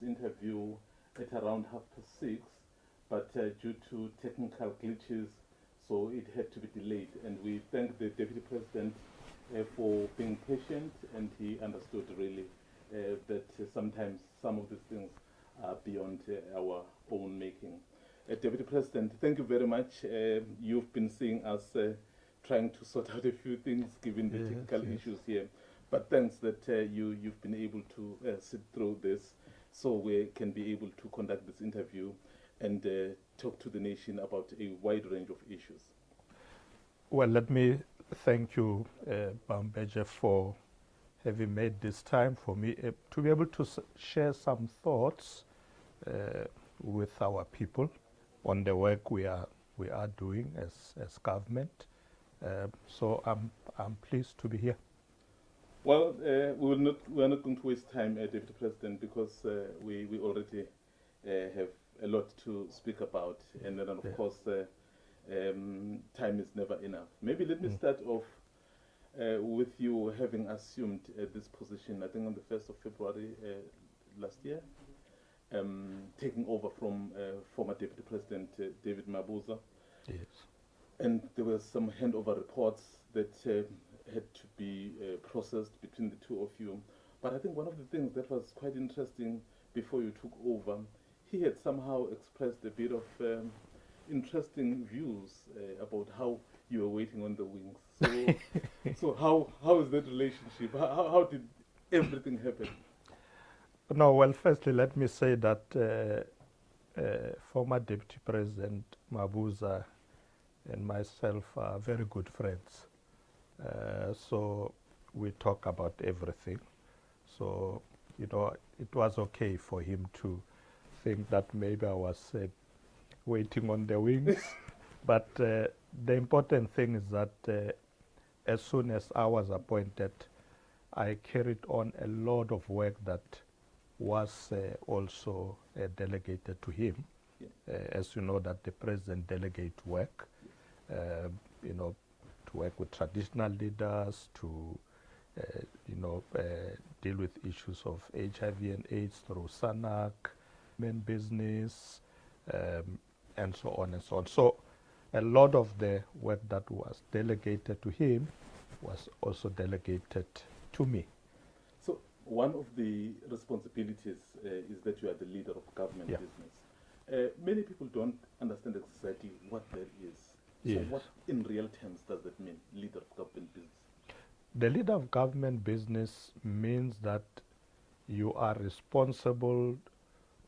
interview at around 6:30, but due to technical glitches, so it had to be delayed. And we thank the Deputy President for being patient, and he understood really that sometimes some of these things are beyond our own making. Deputy President, thank you very much. You've been seeing us trying to sort out a few things given the technical issues here. But thanks that you've been able to sit through this so we can be able to conduct this interview and talk to the nation about a wide range of issues. Well, let me thank you, Mbeje, for having made this time for me to be able to share some thoughts with our people on the work we are doing as government. So I'm pleased to be here. Well, we're not going to waste time, Deputy President, because we already have a lot to speak about, and then of course time is never enough. Maybe let me start off with you having assumed this position, I think on the 1st of February last year, taking over from former Deputy President David Mabuza. Yes. And there were some handover reports that had to be processed between the two of you. But I think one of the things that was quite interesting before you took over, he had somehow expressed a bit of interesting views about how you were waiting on the wings. So, so how is that relationship? How did everything happen? No, well, firstly, let me say that former Deputy President Mabuza and myself are very good friends. So we talk about everything. So, you know, it was okay for him to think that maybe I was waiting on the wings. But the important thing is that as soon as I was appointed, I carried on a lot of work that was also delegated to him. Yeah. As you know, that the president delegates work, you know, to work with traditional leaders, to deal with issues of HIV and AIDS through SANAC, business, and so on and so on. So a lot of the work that was delegated to him was also delegated to me. So one of the responsibilities is that you are the leader of government business. Many people don't understand exactly what that is. So what in real terms does that mean, leader of government business? The leader of government business means that you are responsible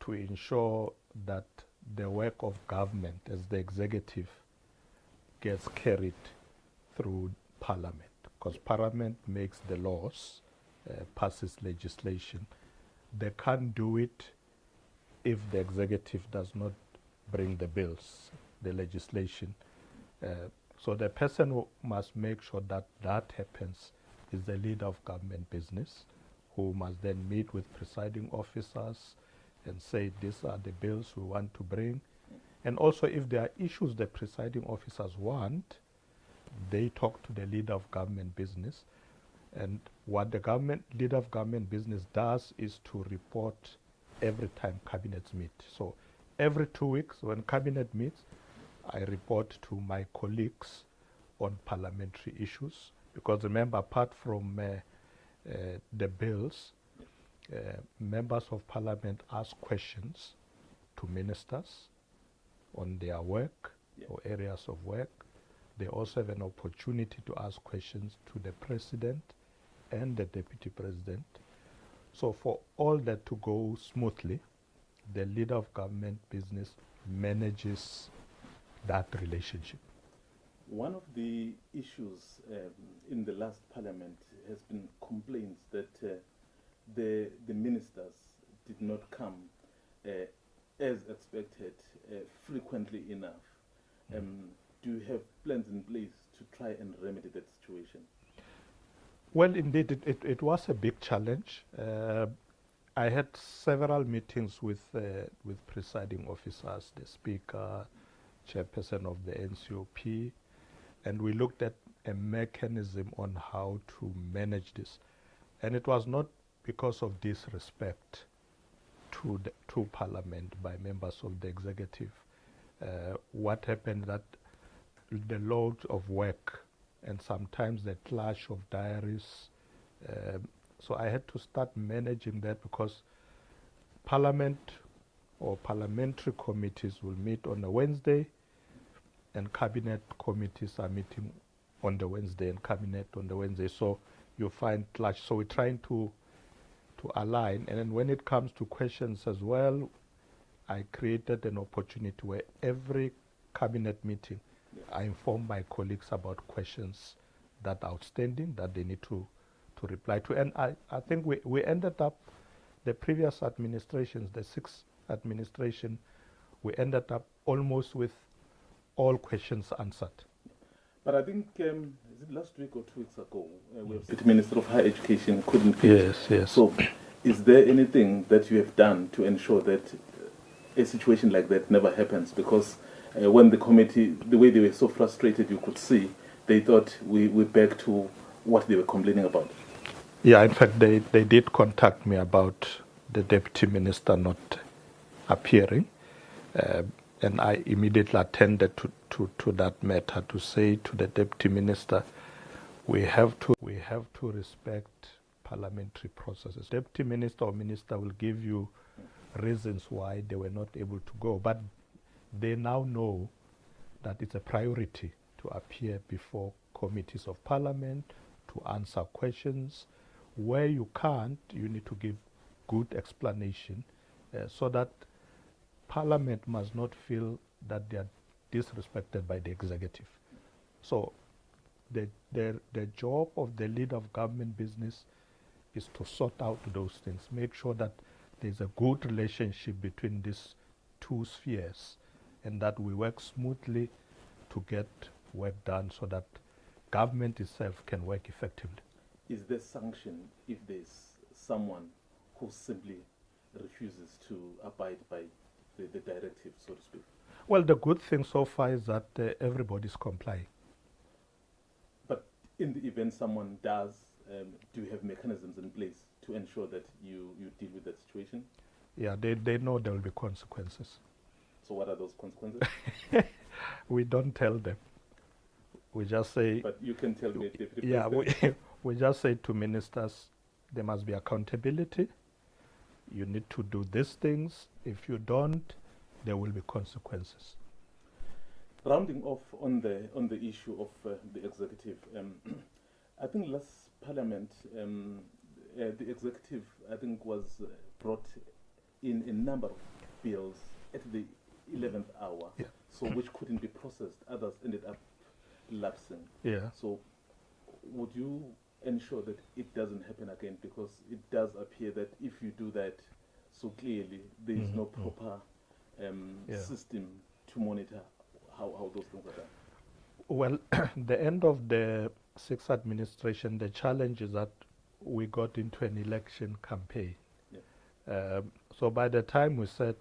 to ensure that the work of government as the executive gets carried through Parliament, because Parliament makes the laws, passes legislation. They can't do it if the executive does not bring the bills, the legislation. So the person who must make sure that that happens is the leader of government business, who must then meet with presiding officers and say, these are the bills we want to bring. And also, if there are issues the presiding officers want, they talk to the leader of government business. And what the leader of government business does is to report every time cabinets meet. So every 2 weeks when cabinet meets, I report to my colleagues on parliamentary issues. Because remember, apart from the bills, members of parliament ask questions to ministers on their work or areas of work. They also have an opportunity to ask questions to the president and the deputy president. So for all that to go smoothly, the leader of government business manages that relationship. One of the issues in the last parliament has been complaints that the ministers did not come as expected frequently enough. Do you have plans in place to try and remedy that situation? Well, indeed, it was a big challenge. I had several meetings with presiding officers, the speaker, chairperson of the NCOP, and we looked at a mechanism on how to manage this. And it was not because of disrespect to Parliament by members of the executive. What happened that the load of work and sometimes the clash of diaries. So I had to start managing that because Parliament or parliamentary committees will meet on a Wednesday and cabinet committees are meeting on the Wednesday and cabinet on the Wednesday. So you find clash. So we're trying to align. And then when it comes to questions as well, I created an opportunity where every cabinet meeting I inform my colleagues about questions that are outstanding that they need to reply to. And I think we ended up, the previous administrations, the 6th administration, we ended up almost with all questions answered. But I think, is it last week or 2 weeks ago, we have the Minister of Higher Education couldn't fit. Yes. So is there anything that you have done to ensure that a situation like that never happens? Because when the committee, the way they were so frustrated, you could see, they thought we back to what they were complaining about. Yeah, in fact, they did contact me about the deputy minister not appearing. And I immediately attended to that matter to say to the deputy minister, we have to respect parliamentary processes. Deputy minister or minister will give you reasons why they were not able to go, but they now know that it's a priority to appear before committees of parliament, to answer questions. Where you can't, you need to give good explanation so that Parliament must not feel that they are disrespected by the executive. So the job of the leader of government business is to sort out those things, make sure that there's a good relationship between these two spheres and that we work smoothly to get work done so that government itself can work effectively. Is there sanction if there's someone who simply refuses to abide by the directive, so to speak? Well, the good thing so far is that everybody's complying. But in the event someone does, do you have mechanisms in place to ensure that you deal with that situation? Yeah, they know there will be consequences. So what are those consequences? We don't tell them. We just say... But you can tell me. Yeah, we just say to ministers, there must be accountability. You need to do these things. If you don't, there will be consequences. Rounding off on the issue of the executive, I think last Parliament, the executive, I think, was brought in a number of bills at the 11th hour, so which couldn't be processed. Others ended up lapsing. Yeah. So would you ensure that it doesn't happen again? Because it does appear that if you do that so clearly, there is no proper system to monitor how those things are done. Well, the end of the 6th administration, the challenge is that we got into an election campaign. So by the time we said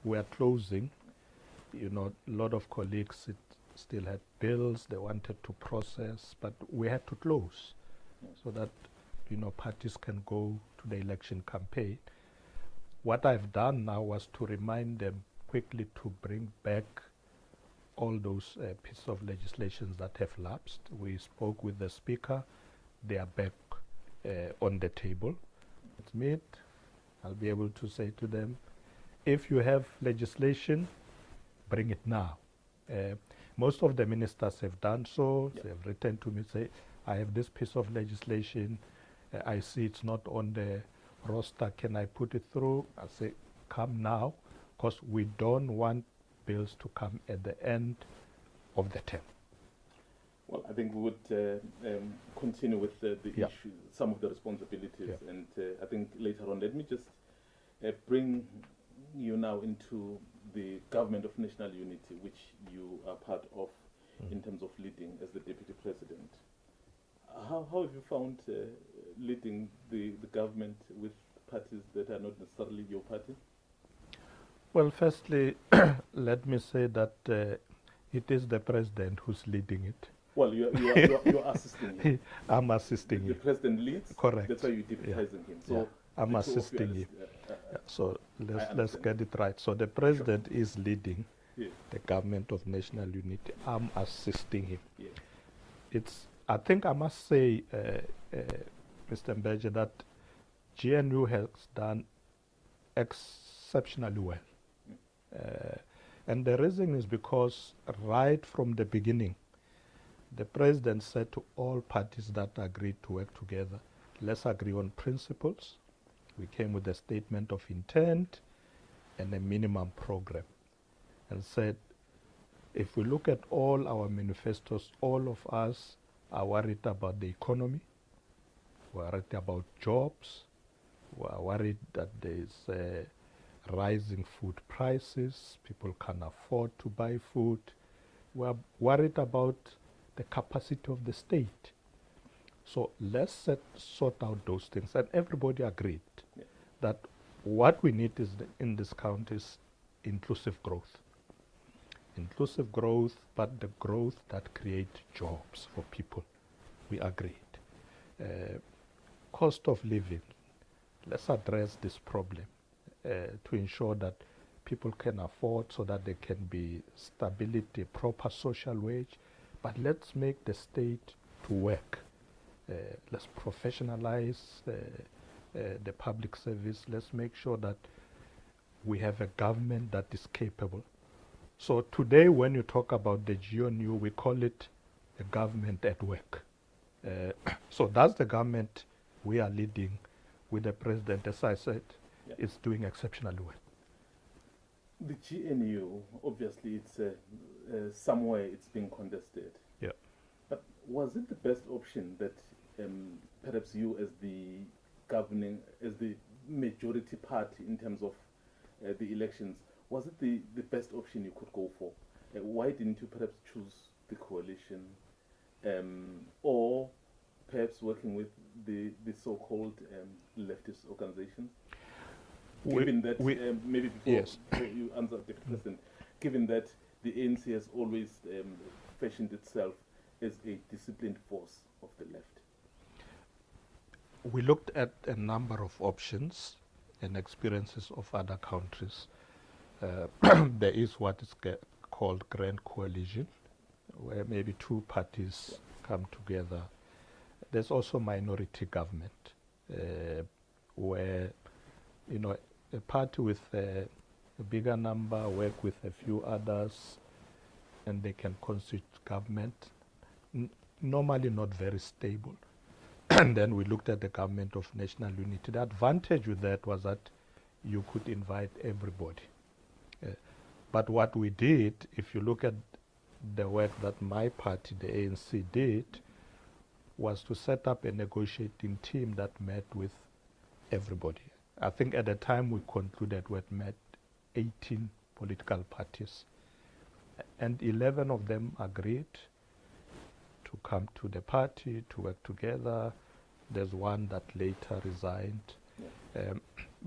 we are closing, a lot of colleagues still had bills they wanted to process, but we had to close so that parties can go to the election campaign. What I've done now was to remind them quickly to bring back all those pieces of legislation that have lapsed. We spoke with the Speaker. They are back on the table. Let's meet. I'll be able to say to them, if you have legislation, bring it now. Most of the ministers have done so. They have written to me, say, I have this piece of legislation. I see it's not on the roster. Can I put it through? I say, come now, because we don't want bills to come at the end of the term. Well, I think we would continue with the issue, some of the responsibilities, and I think later on, let me just bring you now into the Government of National Unity, which you are part of in terms of leading as the Deputy President. How have you found leading the government with parties that are not necessarily your party? Well, firstly, let me say that it is the President who's leading it. Well, you're assisting him. I'm assisting him. The President leads. Correct. That's why you're deputizing him. So I'm assisting him. So let's get it right. So the president is leading the government of national unity. I'm assisting him. I think I must say, Mr. Mbeje, that GNU has done exceptionally well. And the reason is because right from the beginning, the president said to all parties that agreed to work together, let's agree on principles. We came with a statement of intent and a minimum program, and said, if we look at all our manifestos, all of us are worried about the economy, we're worried about jobs, we're worried that there's rising food prices, people can't afford to buy food, we're worried about the capacity of the state. So let's sort out those things. And everybody agreed that what we need is in this country is inclusive growth. Inclusive growth, but the growth that creates jobs for people. We agreed. Cost of living. Let's address this problem to ensure that people can afford, so that there can be stability, proper social wage. But let's make the state to work. Let's professionalize the public service. Let's make sure that we have a government that is capable. So today, when you talk about the GNU, we call it a government at work. So that's the government we are leading with the president, as I said, is doing exceptionally well. The GNU, obviously, it's somewhere it's being contested. Yeah. But was it the best option that perhaps you, as the majority party in terms of the elections, was it the best option you could go for? Why didn't you perhaps choose the coalition, or perhaps working with the so-called leftist organizations? Given that, maybe before you answer, Deputy President, given that the ANC has always fashioned itself as a disciplined force of the left. We looked at a number of options and experiences of other countries. There is what is called Grand Coalition, where maybe two parties come together. There's also minority government, where, you know, a party with a bigger number work with a few others, and they can constitute government. Normally not very stable. And then we looked at the government of national unity. The advantage with that was that you could invite everybody. But what we did, if you look at the work that my party, the ANC, did, was to set up a negotiating team that met with everybody. I think at the time we concluded we had met 18 political parties, and 11 of them agreed to come to the party, to work together. There's one that later resigned.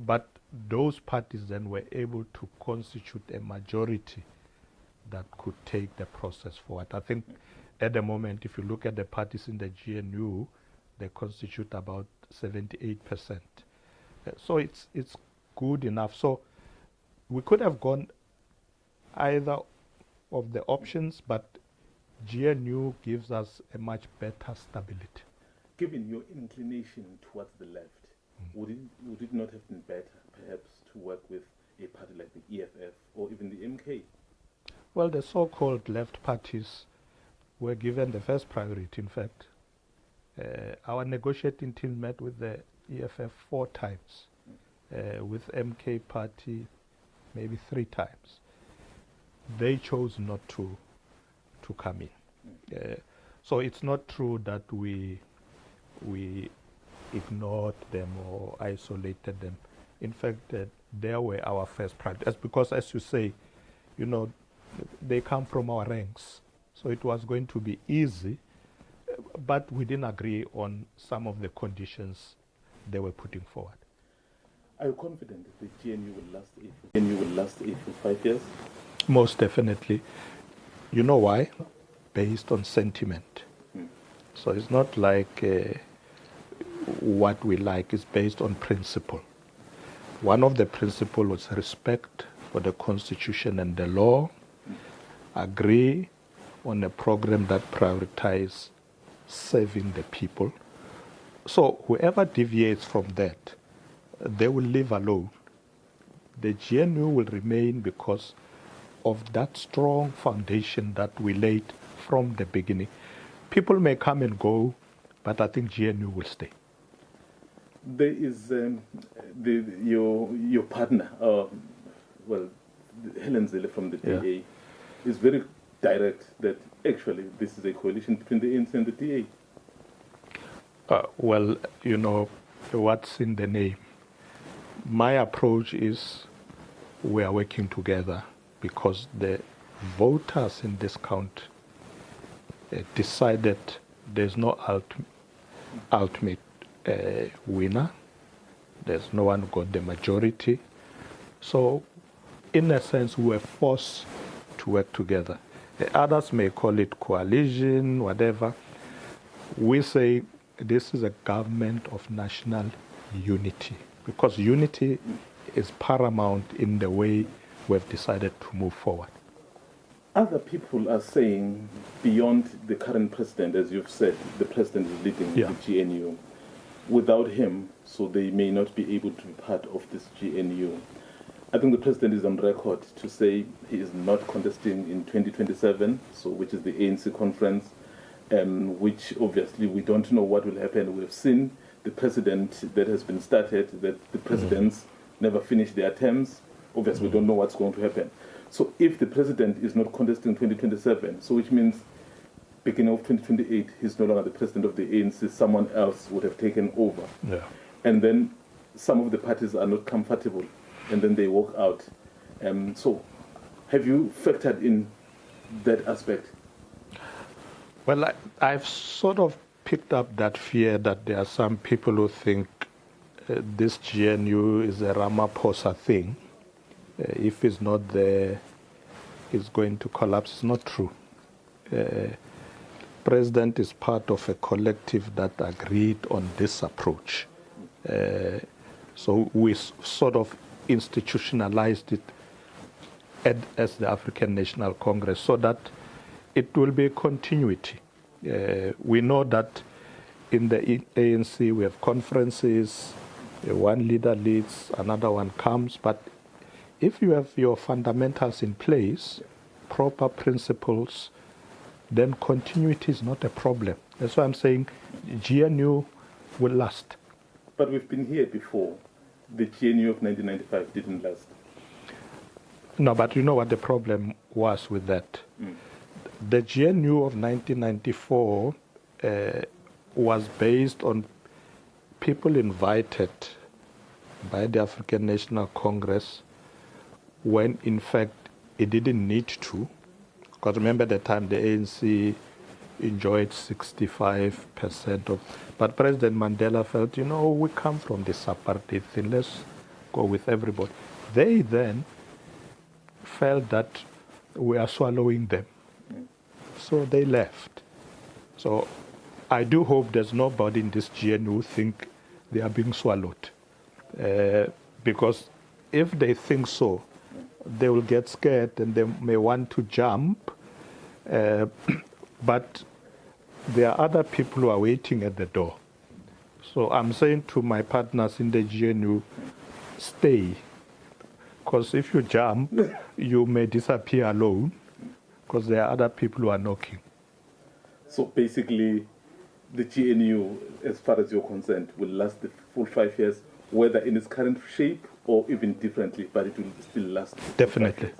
But those parties then were able to constitute a majority that could take the process forward. I think at the moment, if you look at the parties in the GNU, they constitute about 78%. So it's good enough. So we could have gone either of the options, but GNU gives us a much better stability. Given your inclination towards the left, would it not have been better, perhaps, to work with a party like the EFF or even the MK? Well, the so-called left parties were given the first priority, in fact. Our negotiating team met with the EFF 4 times, with MK party maybe 3 times. They chose not to come in. So it's not true that we ignored them or isolated them. In fact, they were our first priority. That's because, as you say, you know, they come from our ranks. So it was going to be easy, but we didn't agree on some of the conditions they were putting forward. Are you confident that the GNU will last for 5 years? Most definitely. You know why? Based on sentiment. So it's not like what we like is based on principle. One of the principles was respect for the Constitution and the law, agree on a program that prioritizes serving the people. So whoever deviates from that, they will live alone. The GNU will remain because of that strong foundation that we laid from the beginning. People may come and go, but I think GNU will stay. There is your partner, Helen Zille from the DA, is very direct that actually this is a coalition between the ANC and the DA. Well, you know, what's in the name? My approach is we are working together because the voters in this country decided there's no ultimate winner. There's no one who got the majority. So, in a sense, we were forced to work together. Others may call it coalition, whatever. We say this is a government of national unity because unity is paramount in the way we've decided to move forward. Other people are saying beyond the current president, as you've said, the president is leading the GNU. Without him, so they may not be able to be part of this GNU. I think the president is on record to say he is not contesting in 2027, so which is the ANC conference, which obviously we don't know what will happen. We've seen the president that has been started, that the presidents never finish their terms. Obviously, we don't know what's going to happen. So if the president is not contesting 2027, so which means beginning of 2028, he's no longer the president of the ANC, someone else would have taken over. Yeah. And then some of the parties are not comfortable, and then they walk out. So have you factored in that aspect? Well, I've sort of picked up that fear that there are some people who think this GNU is a Ramaphosa thing. If it's not there, it's going to collapse. It's not true. President is part of a collective that agreed on this approach. So we sort of institutionalized it as the African National Congress so that it will be a continuity. We know that in the ANC we have conferences, one leader leads, another one comes, but if you have your fundamentals in place, proper principles, then continuity is not a problem. That's why I'm saying GNU will last. But we've been here before. The GNU of 1995 didn't last. No, but you know what the problem was with that? The GNU of 1994 was based on people invited by the African National Congress when in fact it didn't need to. Because remember the time the ANC enjoyed 65% of, but President Mandela felt, you know, we come from this apartheid thing, let's go with everybody. They then felt that we are swallowing them. So they left. So I do hope there's nobody in this GNU who think they are being swallowed. Because if they think so, they will get scared and they may want to jump. But there are other people who are waiting at the door. So I'm saying to my partners in the GNU, stay. Because if you jump, you may disappear alone, because there are other people who are knocking. So basically, the GNU, as far as you're concerned, will last the full 5 years, whether in its current shape or even differently, but it will still last. Definitely.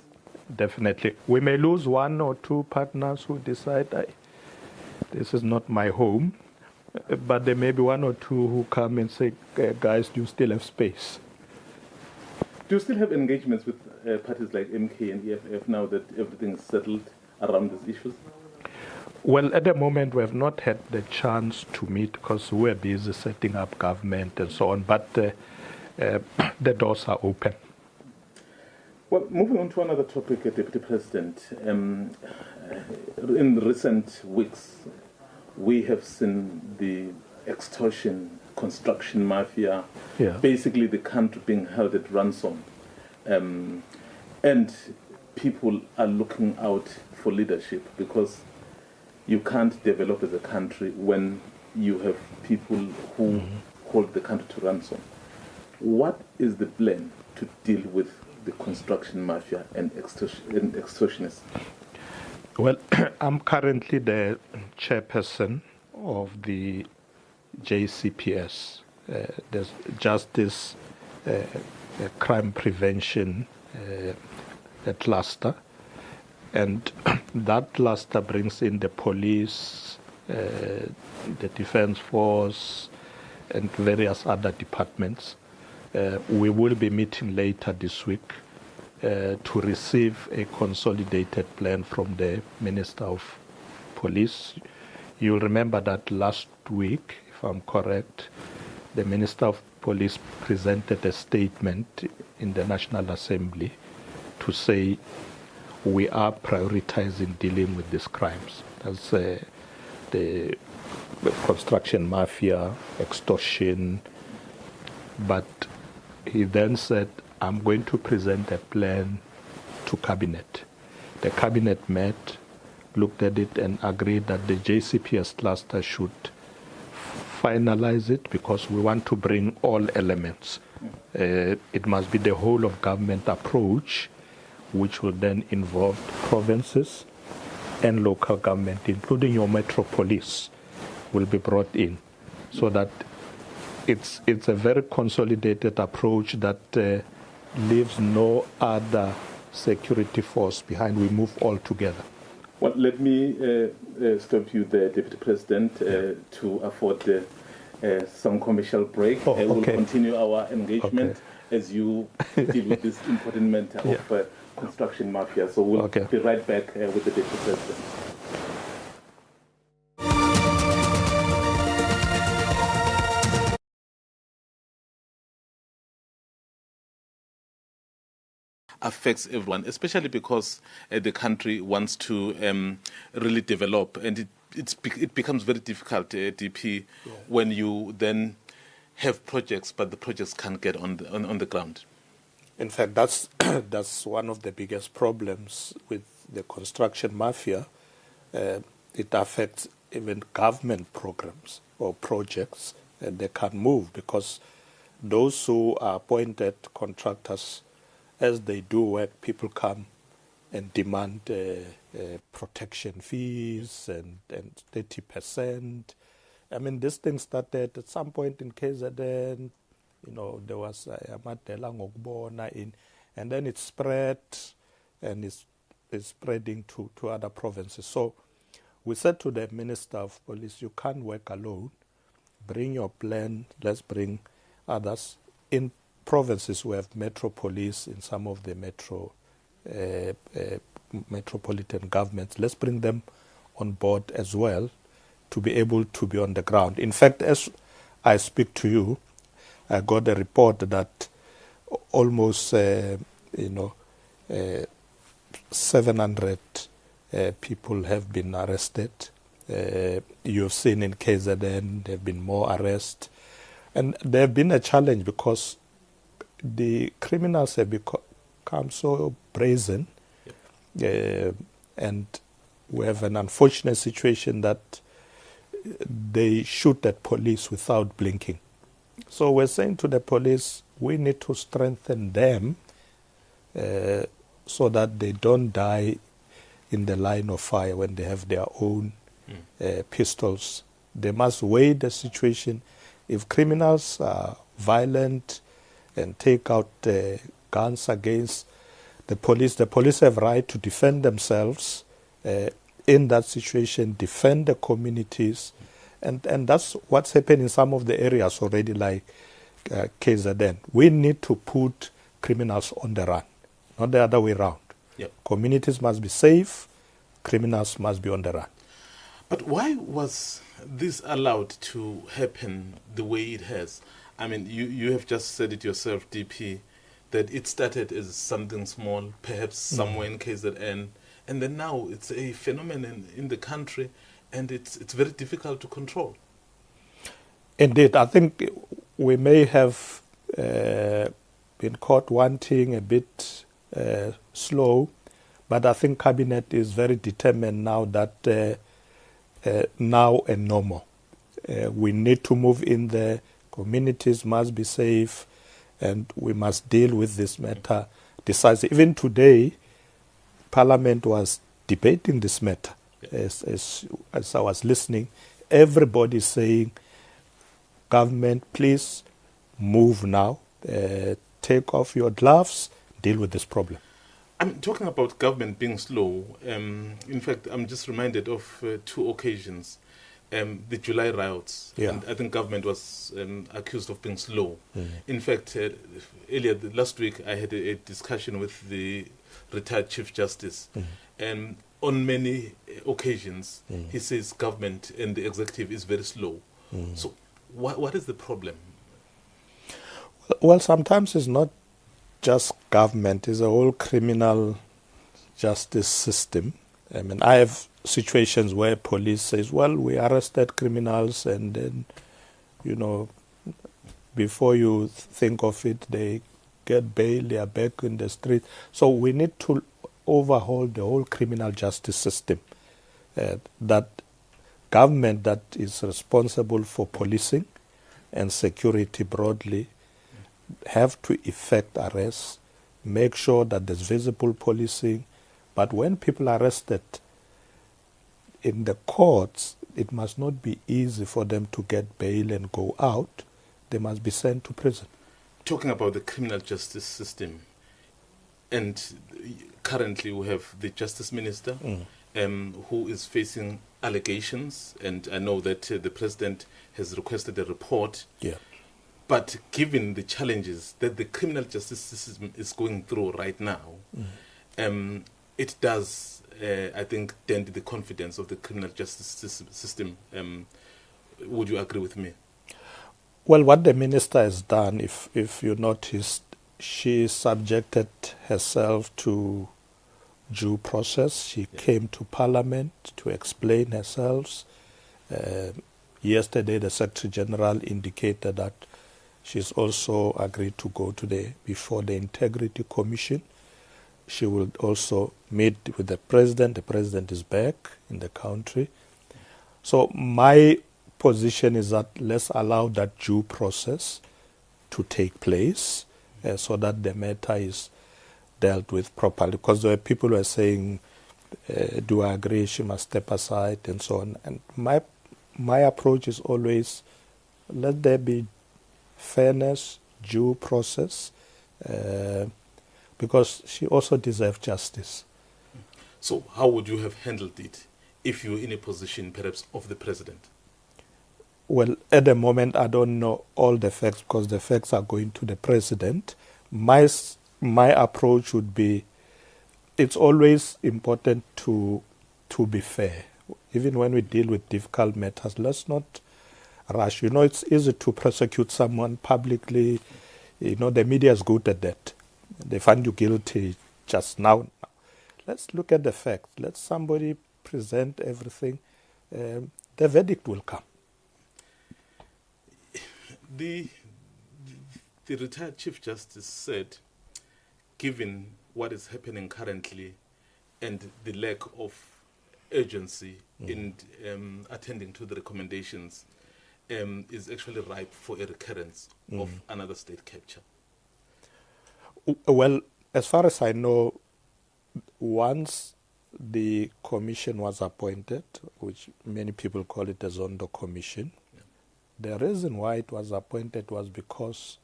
Definitely. We may lose one or two partners who decide, this is not my home, but there may be one or two who come and say, guys, do you still have space? Do you still have engagements with parties like MK and EFF now that everything is settled around these issues? Well, at the moment, we have not had the chance to meet because we're busy setting up government and so on, but the doors are open. Well, moving on to another topic, Deputy President. In recent weeks, we have seen the extortion construction mafia, Yeah. basically the country being held at ransom. And people are looking out for leadership, because you can't develop as a country when you have people who hold the country to ransom. What is the plan to deal with the construction mafia and extortionists? Well, I'm currently the chairperson of the JCPS, there's Justice Crime Prevention cluster, and that cluster brings in the police, the defense force, and various other departments. We will be meeting later this week to receive a consolidated plan from the Minister of Police. You'll remember that last week, if I'm correct, the Minister of Police presented a statement in the National Assembly to say we are prioritizing dealing with these crimes. That's the construction mafia, extortion. But he then said, I'm going to present a plan to Cabinet. The Cabinet met, looked at it, and agreed that the JCPS cluster should finalize it, because we want to bring all elements. It must be the whole of government approach, which will then involve provinces and local government, including your metropolis, will be brought in, so that it's a very consolidated approach that leaves no other security force behind. We move all together. Well, let me stop you there, Deputy President, to afford some commercial break. We'll continue our engagement as you deal with this important matter of construction mafia. So we'll be right back with the Deputy President. Affects everyone, especially because the country wants to really develop, and it becomes very difficult, DP, when you then have projects, but the projects can't get on the ground. In fact, that's one of the biggest problems with the construction mafia. It affects even government programs or projects, and they can't move because those who are appointed contractors, as they do work, people come and demand protection fees and 30%. I mean, this thing started at some point in KZN. There was Amadela Ngokubona in, and then it spread, and it's spreading to other provinces. So we said to the Minister of Police, you can't work alone. Bring your plan. Let's bring others in. Provinces who have metro police in some of the metropolitan governments, let's bring them on board as well to be able to be on the ground. In fact, as I speak to you, I got a report that almost 700 people have been arrested. You've seen in KZN there have been more arrests, and there have been a challenge because the criminals have become so brazen, and we have an unfortunate situation that they shoot at police without blinking. So we're saying to the police, we need to strengthen them so that they don't die in the line of fire when they have their own pistols. They must weigh the situation. If criminals are violent and take out guns against the police have right to defend themselves in that situation, defend the communities, and that's what's happened in some of the areas already, like KZN. We need to put criminals on the run, not the other way around. Yep. Communities must be safe, criminals must be on the run. But why was this allowed to happen the way it has? I mean, you have just said it yourself, DP, that it started as something small, perhaps somewhere in KZN, and then now it's a phenomenon in the country, and it's very difficult to control. Indeed, I think we may have been caught wanting a bit slow, but I think Cabinet is very determined now that now and no more. We need to move in there. Communities must be safe, and we must deal with this matter decisively. Even today, Parliament was debating this matter. As I was listening, everybody saying, government, please move now. Take off your gloves, deal with this problem. I'm talking about government being slow. In fact, I'm just reminded of two occasions. The July riots, and I think government was accused of being slow. In fact, earlier last week, I had a discussion with the retired Chief Justice, and on many occasions, he says government and the executive is very slow. So what is the problem? Well, sometimes it's not just government, it's a whole criminal justice system. I mean, I have situations where police says, well, we arrested criminals, and then, before you think of it, they get bail, they are back in the street. So we need to overhaul the whole criminal justice system. That government that is responsible for policing and security broadly have to effect arrests, make sure that there's visible policing. But when people are arrested in the courts, it must not be easy for them to get bail and go out. They must be sent to prison. Talking about the criminal justice system, and currently we have the Justice Minister who is facing allegations, and I know that the President has requested a report. Yeah. But given the challenges that the criminal justice system is going through right now, it does, I think, dent the confidence of the criminal justice system. Would you agree with me? Well, what the minister has done, if you noticed, she subjected herself to due process. She came to Parliament to explain herself. Yesterday, the Secretary General indicated that she's also agreed to go before the Integrity Commission. She will also meet with the President. The President is back in the country. So my position is that let's allow that due process to take place so that the matter is dealt with properly. Because there were people who are saying, do I agree, she must step aside and so on. And my approach is always, let there be fairness, due process, because she also deserves justice. So how would you have handled it if you were in a position perhaps of the President? Well, at the moment, I don't know all the facts because the facts are going to the President. My approach would be, it's always important to be fair. Even when we deal with difficult matters, let's not rush. It's easy to prosecute someone publicly. The media is good at that. They find you guilty just now. Let's look at the facts. Let somebody present everything. The verdict will come. The retired Chief Justice said, given what is happening currently and the lack of urgency in attending to the recommendations, is actually ripe for a recurrence of another state capture. Well, as far as I know, once the commission was appointed, which many people call it a Zondo Commission, the reason why it was appointed was because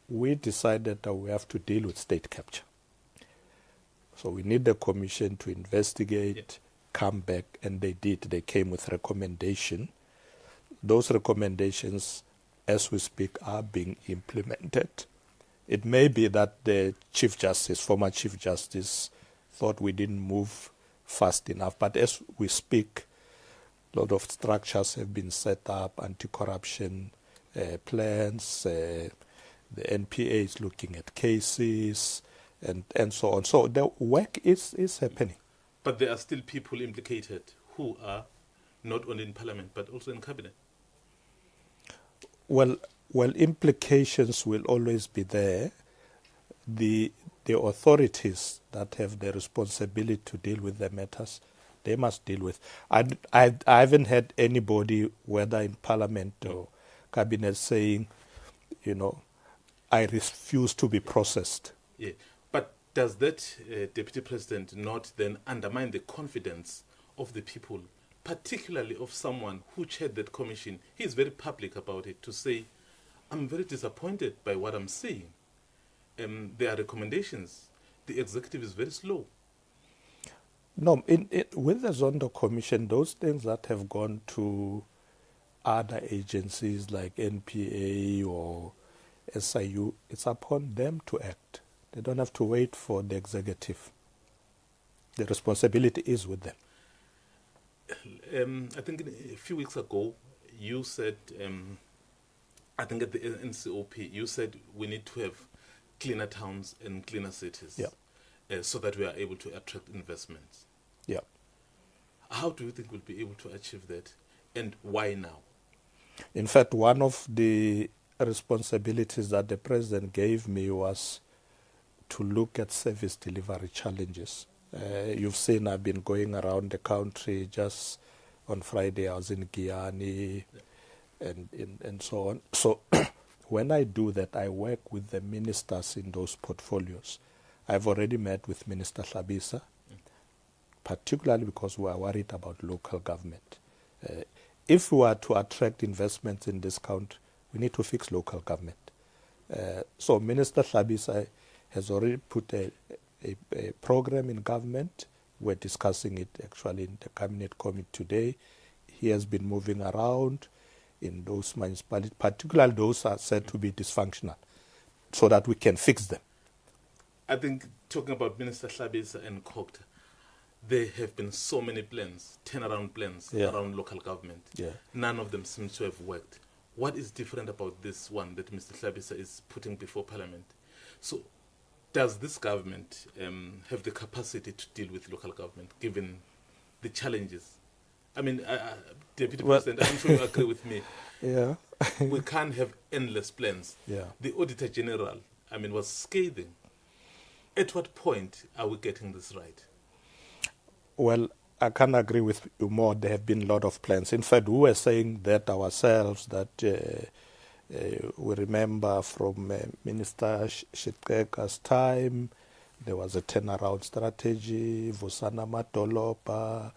we decided that we have to deal with state capture. So we need the commission to investigate, come back, and they did. They came with recommendation. Those recommendations, as we speak, are being implemented. It may be that the Chief Justice, former Chief Justice, thought we didn't move fast enough. But as we speak, a lot of structures have been set up, anti-corruption plans, the NPA is looking at cases, and so on. So the work is happening. But there are still people implicated who are not only in Parliament, but also in Cabinet. Well, implications will always be there. The authorities that have the responsibility to deal with the matters, they must deal with. I haven't had anybody, whether in Parliament or Cabinet, saying, I refuse to be processed. Yeah. But does that, Deputy President, not then undermine the confidence of the people, particularly of someone who chaired that commission? He is very public about it, to say, I'm very disappointed by what I'm seeing. There are recommendations. The executive is very slow. No, with the Zondo Commission, those things that have gone to other agencies like NPA or SIU, it's upon them to act. They don't have to wait for the executive. The responsibility is with them. I think a few weeks ago, you said, I think at the NCOP, you said we need to have cleaner towns and cleaner cities, so that we are able to attract investments. Yeah. How do you think we'll be able to achieve that, and why now? In fact, one of the responsibilities that the President gave me was to look at service delivery challenges. You've seen I've been going around the country. Just on Friday I was in Guyana and so on. So when I do that, I work with the ministers in those portfolios. I've already met with Minister Hlabisa, particularly because we are worried about local government. If we are to attract investments in this country, we need to fix local government. So Minister Hlabisa has already put a program in government. We're discussing it actually in the Cabinet Committee today. He has been moving around in those municipalities, particularly those are said to be dysfunctional, so that we can fix them. I think, talking about Minister Hlabisa and Kokta, there have been so many plans, turnaround plans around local government. None of them seem to have worked. What is different about this one that Mr. Hlabisa is putting before Parliament? So, does this government have the capacity to deal with local government, given the challenges? I mean, Deputy President, I'm sure you agree with me. Yeah. We can't have endless plans. Yeah. The Auditor General, was scathing. At what point are we getting this right? Well, I can't agree with you more. There have been a lot of plans. In fact, we were saying that ourselves, that we remember from Minister Shiteka's time, there was a turnaround strategy, Vusana Matolopa,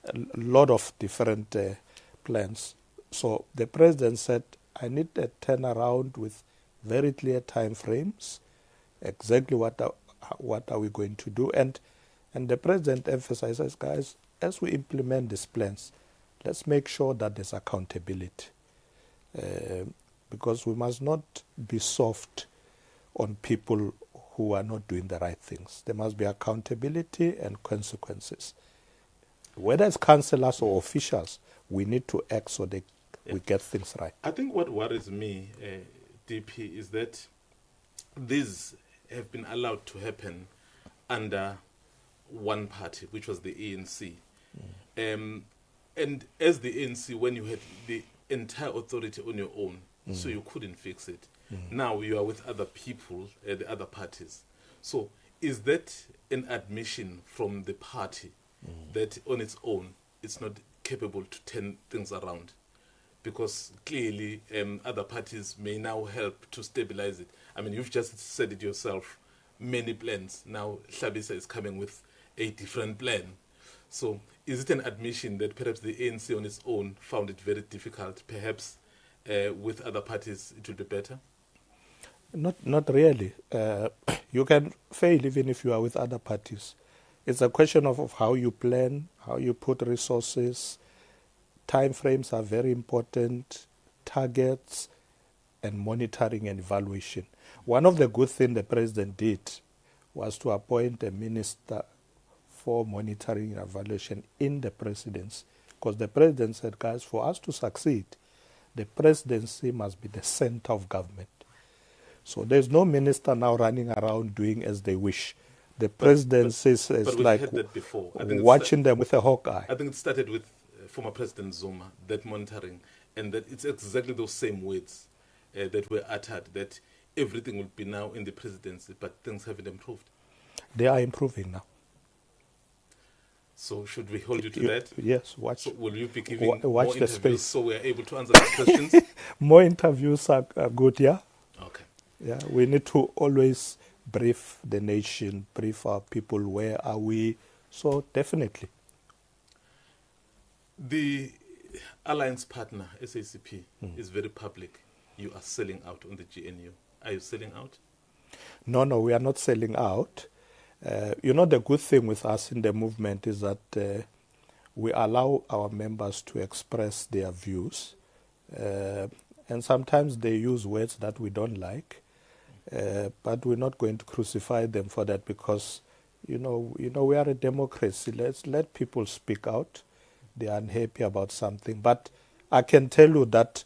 a lot of different plans. So the President said, I need a turnaround with very clear time frames, exactly what are we going to do. And the President emphasizes, guys, as we implement these plans, let's make sure that there's accountability. Because we must not be soft on people who are not doing the right things. There must be accountability and consequences. Whether it's councillors or officials, we need to act so that we get things right. I think what worries me, DP, is that these have been allowed to happen under one party, which was the ANC. And as the ANC, when you had the entire authority on your own, so you couldn't fix it. Now you are with other people, the other parties. So is that an admission from the party that on its own it's not capable to turn things around? Because clearly other parties may now help to stabilize it. You've just said it yourself, many plans. Now Hlabisa is coming with a different plan. So is it an admission that perhaps the ANC on its own found it very difficult? Perhaps with other parties it will be better? Not really. You can fail even if you are with other parties. It's a question of how you plan, how you put resources. Time frames are very important, targets, and monitoring and evaluation. One of the good things the President did was to appoint a minister for monitoring and evaluation in the presidency. Because the President said, guys, for us to succeed, the presidency must be the center of government. So there's no minister now running around doing as they wish. The presidency is like watching them with a hawk eye. I think it started with former President Zuma, that monitoring. and that it's exactly those same words that were uttered, that everything will be now in the presidency, but things haven't improved? They are improving now. So should we hold you to that? Yes, watch. So will you be giving watch more the interviews space. so we are able to answer these questions? More interviews are good, yeah? Okay. Yeah, we need to always brief the nation, brief our people, where are we? So definitely. The alliance partner, SACP, is very public. You are selling out on the GNU. Are you selling out? No, we are not selling out. The good thing with us in the movement is that we allow our members to express their views. And sometimes they use words that we don't like. But we're not going to crucify them for that because, we are a democracy. Let's let people speak out. They are unhappy about something. But I can tell you that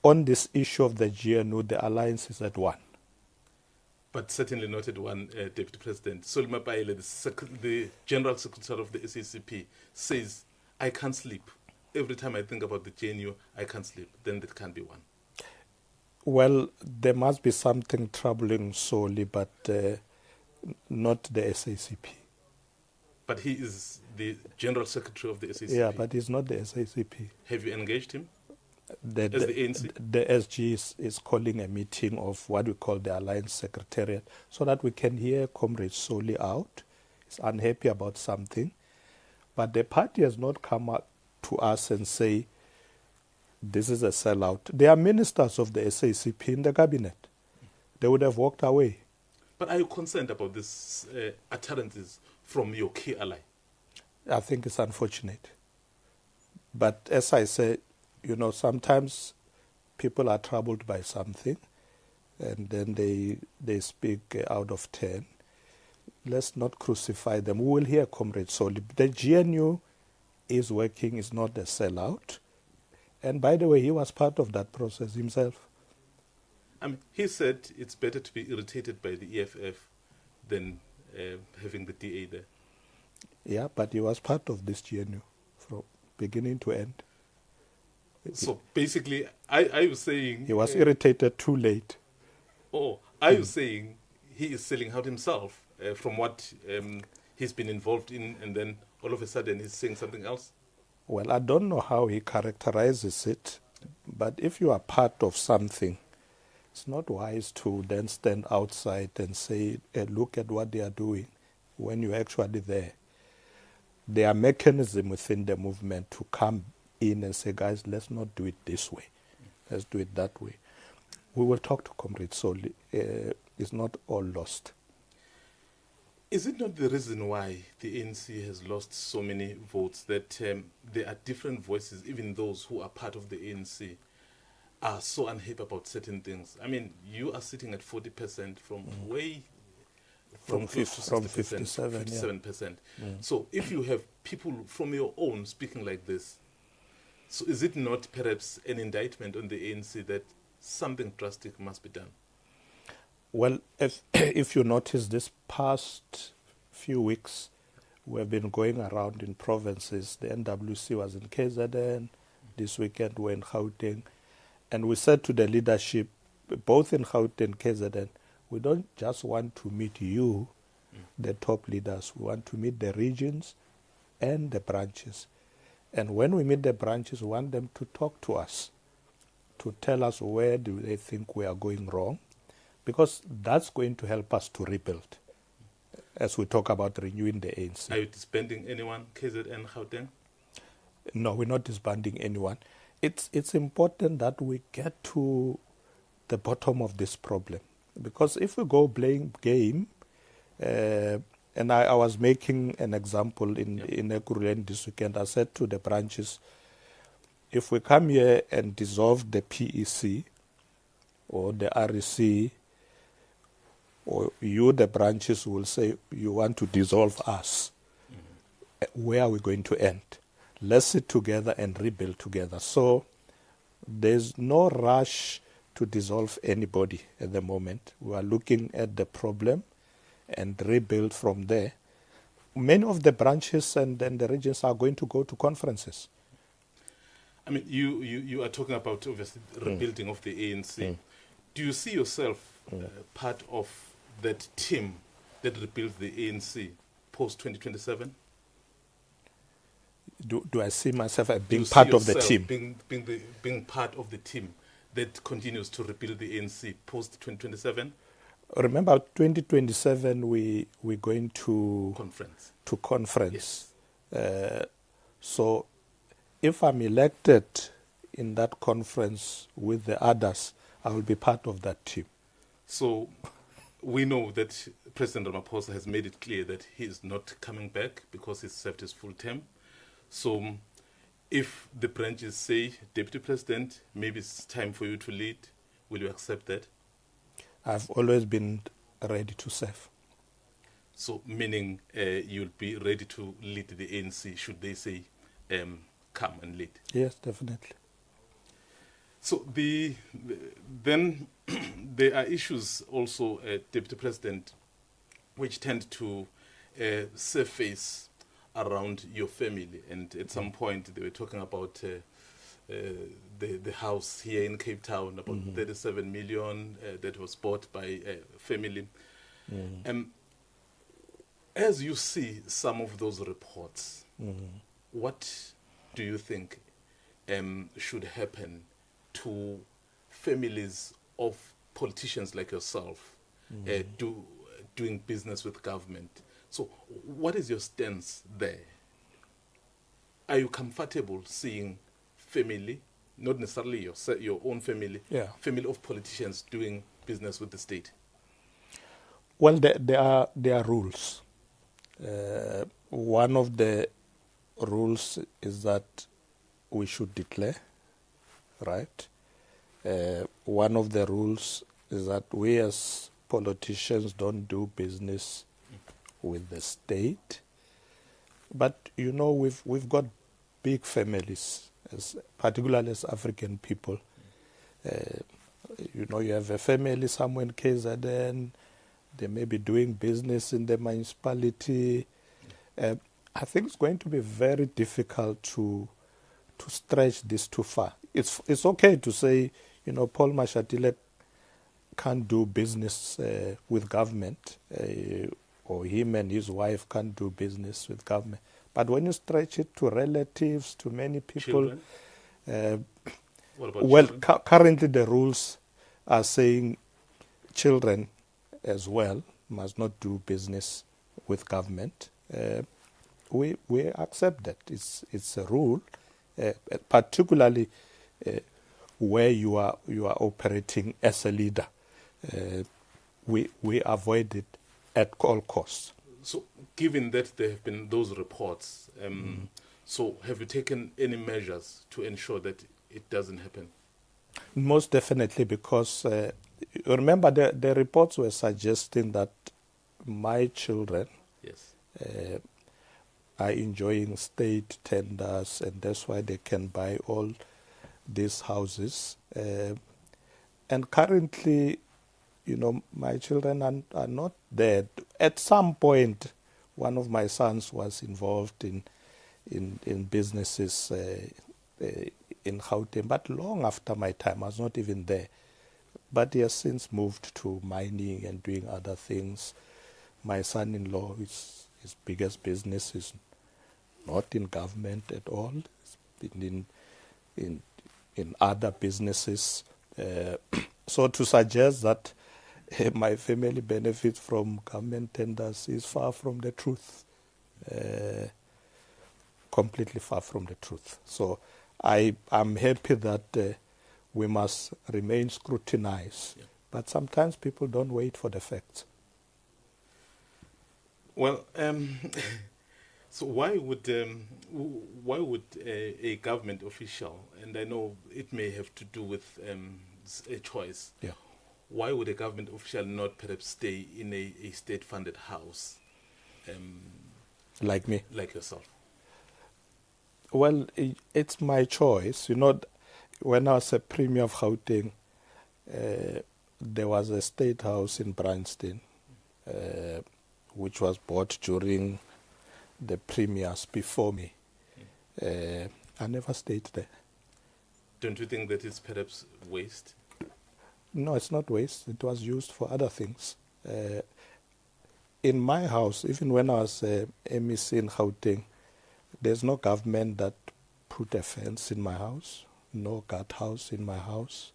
on this issue of the GNU, the alliance is at one. But certainly not at one, Deputy President. Solima Paile, the General Secretary of the SACP, says, I can't sleep. Every time I think about the GNU, I can't sleep. Then that can't be one. Well, there must be something troubling solely, but not the SACP. But he is the General Secretary of the SACP. Yeah, but he's not the SACP. Have you engaged him? As the ANC? The SG is calling a meeting of what we call the Alliance Secretariat so that we can hear Comrade Soli out. He's unhappy about something. But the party has not come up to us and say, this is a sellout. There are ministers of the SACP in the cabinet. They would have walked away. But are you concerned about these utterances from your key ally? I think it's unfortunate. But as I said, sometimes people are troubled by something and then they speak out of turn. Let's not crucify them. We will hear Comrade Soli. The GNU is working, is not a sellout. And by the way, he was part of that process himself. He said it's better to be irritated by the EFF than having the DA there. Yeah, but he was part of this GNU from beginning to end. So basically, are you saying... He was irritated too late. Oh, are you saying he is selling out himself from what he's been involved in, and then all of a sudden he's saying something else? Well, I don't know how he characterizes it, but if you are part of something, it's not wise to then stand outside and say, look at what they are doing when you're actually there. There are mechanisms within the movement to come in and say, guys, let's not do it this way. Let's do it that way. We will talk to Comrade Soli. It's not all lost. Is it not the reason why the ANC has lost so many votes that there are different voices, even those who are part of the ANC are so unhappy about certain things? I mean, you are sitting at 40% from from 57%. Yeah. So if you have people from your own speaking like this, so is it not perhaps an indictment on the ANC that something drastic must be done? Well, if you notice, this past few weeks, we've been going around in provinces. The NWC was in KZN. This weekend we're in Gauteng. And we said to the leadership, both in Gauteng and KZN, we don't just want to meet you, the top leaders. We want to meet the regions and the branches. And when we meet the branches, we want them to talk to us, to tell us where do they think we are going wrong, because that's going to help us to rebuild as we talk about renewing the ANC. Are you disbanding anyone, KZN, Gauteng? No, we're not disbanding anyone. It's important that we get to the bottom of this problem, because if we go playing game, and I was making an example in Ekurhuleni this weekend. I said to the branches, if we come here and dissolve the PEC or the REC, or you, the branches, will say you want to dissolve us, where are we going to end? Let's sit together and rebuild together. So there's no rush to dissolve anybody at the moment. We are looking at the problem and rebuild from there. Many of the branches and the regions are going to go to conferences. I mean, you are talking about, obviously, rebuilding of the ANC. Do you see yourself part of that team that rebuilds the ANC post-2027? Do I see myself as being part of the team? Being part of the team that continues to rebuild the ANC post-2027? Remember, 2027, we're going to conference. Yes. So if I'm elected in that conference with the others, I will be part of that team. So we know that President Ramaphosa has made it clear that he is not coming back because he's served his full term. So if the branches say, Deputy President, maybe it's time for you to lead, will you accept that? I've always been ready to serve. So meaning you'll be ready to lead the ANC should they say come and lead? Yes, definitely. So then there are issues also, Deputy President, which tend to surface around your family. And at some point they were talking about the house here in Cape Town, about 37 million that was bought by a family. As you see some of those reports, what do you think should happen to families of politicians like yourself doing business with government? So what is your stance there? Are you comfortable seeing family, not necessarily your own family, family of politicians doing business with the state? Well, there are rules. One of the rules is that we should declare, right? One of the rules is that we as politicians don't do business with the state. But you know, we've got big families, particularly as African people. You know, you have a family somewhere in KZN. They may be doing business in the municipality. I think it's going to be very difficult to stretch this too far. It's okay to say, you know, Paul Mashatile can't do business with government, or him and his wife can't do business with government. But when you stretch it to relatives, to many people, what about currently the rules are saying children as well must not do business with government. We accept that. It's a rule, particularly where you are operating as a leader. We avoid it at all costs. So given that there have been those reports, so have you taken any measures to ensure that it doesn't happen? Most definitely, because remember the reports were suggesting that my children are enjoying state tenders, and that's why they can buy all these houses. And currently, you know, my children are not there. At some point, one of my sons was involved in businesses in Gauteng, but long after my time. I was not even there. But he has since moved to mining and doing other things. My son-in-law, his biggest business is not in government at all. It's been in other businesses. So to suggest that my family benefits from government tenders is far from the truth. Completely far from the truth. So I'm happy that we must remain scrutinized. Yeah. But sometimes people don't wait for the facts. Well, so why would a government official, and I know it may have to do with a choice, why would a government official not perhaps stay in a state-funded house? Like me? Like yourself? Well, it's my choice. You know, when I was a Premier of Gauteng, there was a state house in Bryanston, which was bought during the premiers before me. I never stayed there. Don't you think that is perhaps waste? No, it's not waste. It was used for other things. In my house, even when I was MEC in Gauteng, there's no government that put a fence in my house, no guardhouse in my house.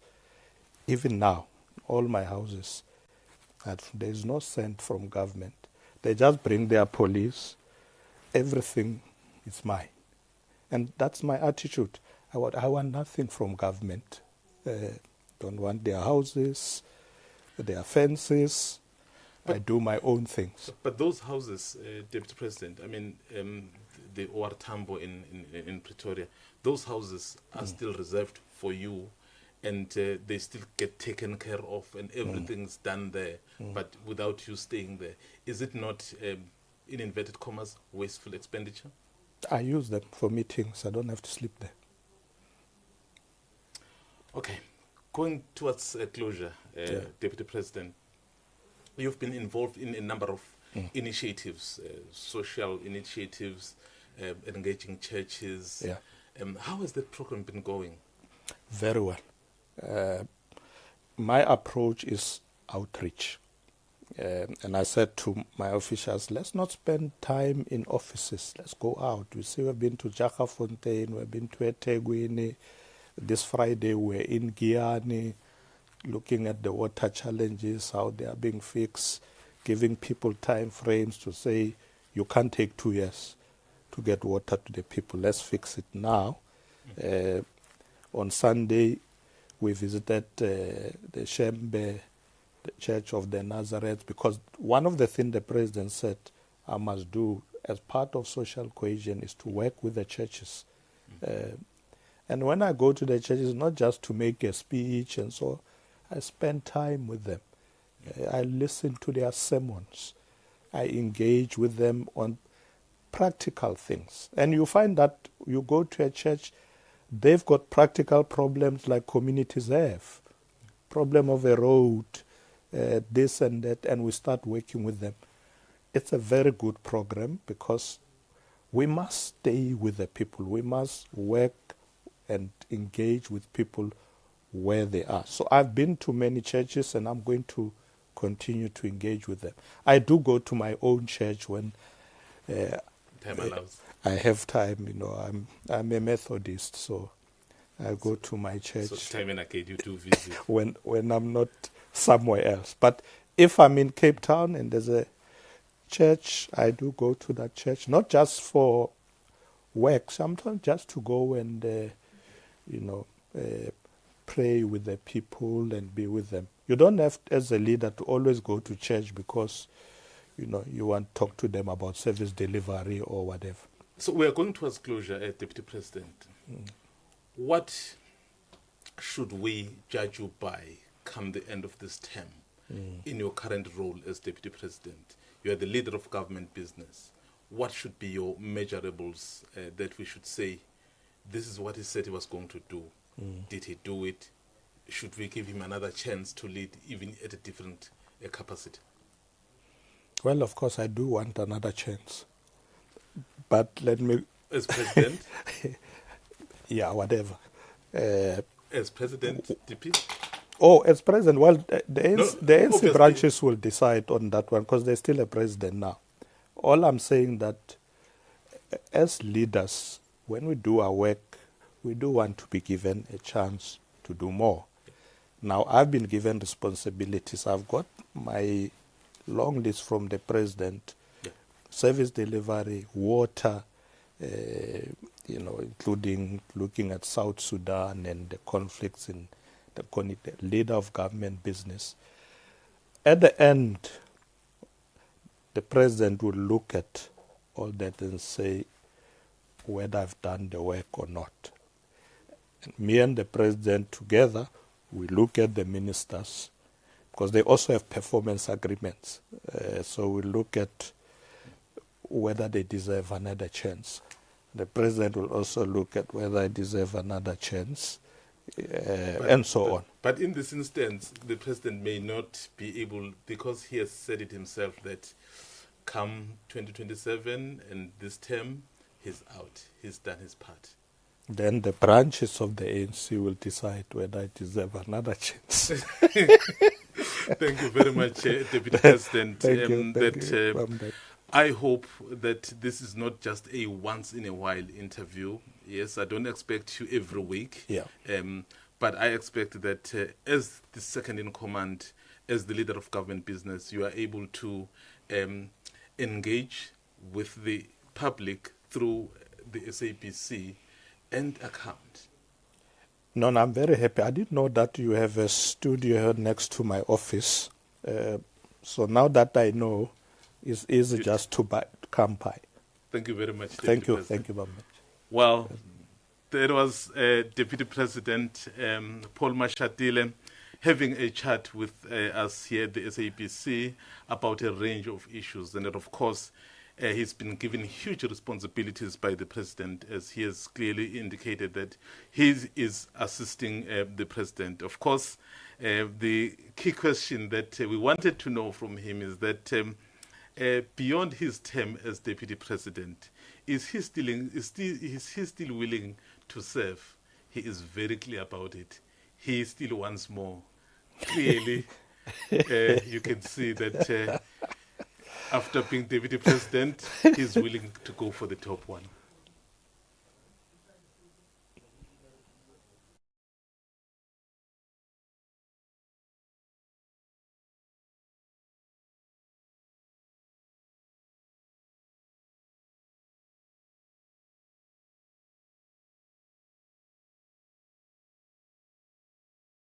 Even now, all my houses, there's no cent from government. They just bring their police. Everything is mine. And that's my attitude. I want nothing from government. Don't want their houses, their fences. I do my own things. But those houses, Deputy President, I mean, the OR Tambo in Pretoria, those houses are still reserved for you, and they still get taken care of, and everything's done there, but without you staying there. Is it not, in inverted commas, wasteful expenditure? I use them for meetings. I don't have to sleep there. Okay. Going towards closure, Deputy President, you've been involved in a number of initiatives, social initiatives, engaging churches. Yeah. How has that program been going? Very well. My approach is outreach. And I said to my officials, let's not spend time in offices. Let's go out. You see, we've been to Jakafontein, we've been to eThekwini. This Friday we're in Giyani, looking at the water challenges, how they are being fixed, giving people time frames to say, you can't take 2 years to get water to the people. Let's fix it now. On Sunday, we visited the Shembe, the Church of the Nazareth, because one of the things the president said I must do as part of social cohesion is to work with the churches. And when I go to the churches, not just to make a speech and so, I spend time with them. I listen to their sermons. I engage with them on practical things. And you find that you go to a church, they've got practical problems like communities have. Problem of a road, this and that, and we start working with them. It's a very good program because we must stay with the people. We must work and engage with people where they are. So I've been to many churches and I'm going to continue to engage with them. I do go to my own church when Time allows. I have time. I'm a Methodist, so I go to my church. So time and arcade, you do visit. when I'm not somewhere else. But if I'm in Cape Town and there's a church, I do go to that church, not just for work, sometimes just to go and pray with the people and be with them. You don't have, as a leader, to always go to church because, you want to talk to them about service delivery or whatever. So we are going towards closure, Deputy President. What should we judge you by come the end of this term in your current role as Deputy President? You are the leader of government business. What should be your measurables that we should say, this is what he said he was going to do. Did he do it? Should we give him another chance to lead even at a different capacity? Well, of course, I do want another chance. But let me... As president? Yeah, whatever. As president, DP? Oh, as president, well, the ANC obviously. branches will decide on that one because there's still a president now. All I'm saying that as leaders, when we do our work, we do want to be given a chance to do more. Now, I've been given responsibilities. I've got my long list from the president, service delivery, water, including looking at South Sudan and the conflicts in the leader of government business. At the end, the president will look at all that and say whether I've done the work or not. And me and the president together, we look at the ministers, because they also have performance agreements. So we look at whether they deserve another chance. The president will also look at whether I deserve another chance, and so on. But in this instance, the president may not be able, because he has said it himself, that come 2027 and this term, he's out. He's done his part. Then the branches of the ANC will decide whether I deserve another chance. Thank you very much, Deputy President. Thank you. I hope that this is not just a once-in-a-while interview. Yes, I don't expect you every week. Yeah. But I expect that as the second in command, as the leader of government business, you are able to engage with the public through the SABC and account. No, I'm very happy. I didn't know that you have a studio here next to my office. So now that I know, it's easy just to come by. Thank you very much, Thank you. President. Thank you very much. Well, there was Deputy President Paul Mashatile having a chat with us here at the SABC about a range of issues. And of course, he's been given huge responsibilities by the President, as he has clearly indicated that he is assisting the President. Of course, the key question that we wanted to know from him is that beyond his term as Deputy President, is he still willing to serve? He is very clear about it. He still wants more. Clearly, you can see that after being Deputy President, he's willing to go for the top one.